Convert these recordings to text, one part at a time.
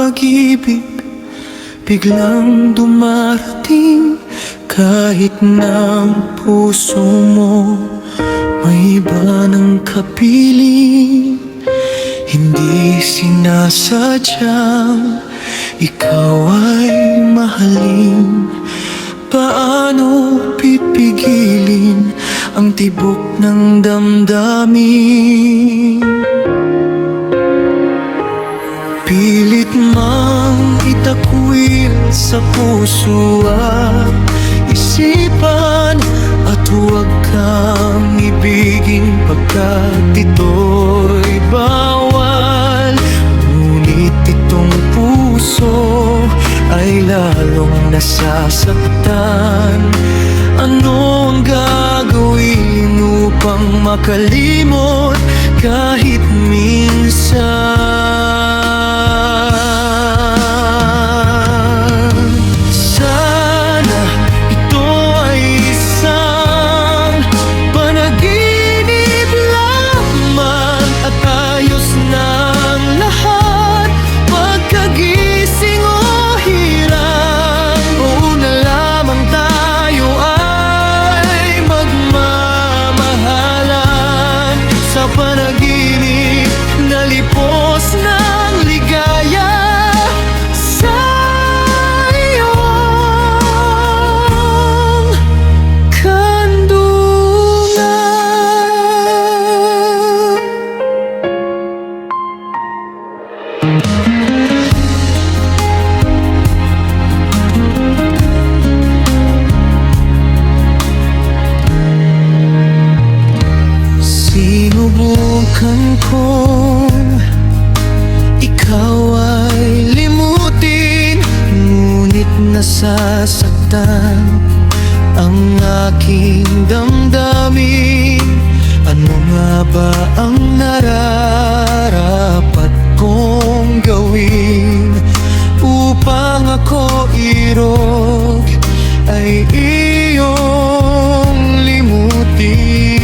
pag-ibig biglang dumarating. Kahit na ang puso mo may iba ng kapiling, hindi sinasadyang ikaw ay mahalin. Paano pipigilin ang tibok ng damdamin? Pilit mang itakwil sa puso at isipan, at huwag kang ibigin pagkat ito'y bawal. Ngunit itong puso ay lalong nasasaktan. Ano ang gagawin upang makalimot kahit minsan? Sinubukan kong ikaw ay limutin, ngunit nasasaktan ang aking damdamin. Ano nga ba ang nararapat kong gawin upang ako irog ay iyong limutin?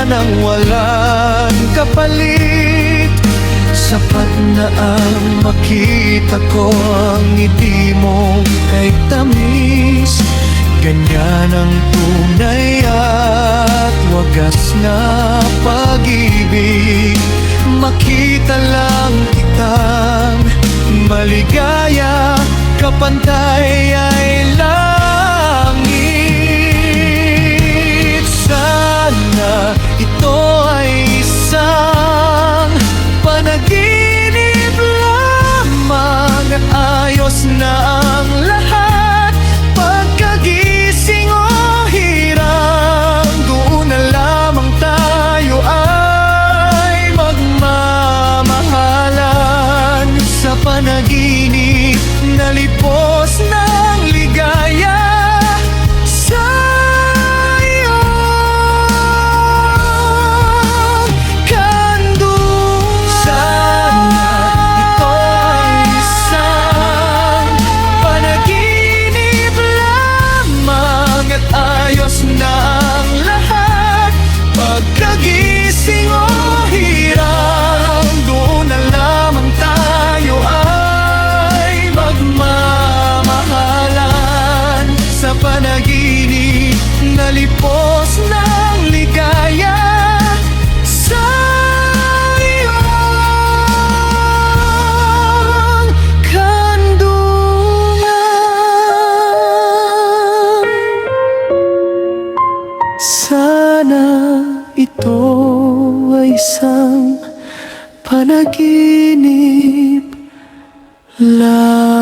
Nang walang kapalit, sapat na ang makita ko ang ngiti mo kay tamis. Ganyan ang tunay at wagas na pag-ibig. Makita lang kitang maligaya, kapantay ay langit. Sana ito ay isang panaginip lamang at ayos na ang lahat. Pagkagising o hirang, doon na lamang tayo ay magmamahalan. Sa panaginip na lipos ng ligaya, pagkagising o hirang, doon na lamang tayo ay magmamahalan. Sa panaginip na lipos ng ligaya, sa iyong kandungan. Sana ito ay isang panaginip lang.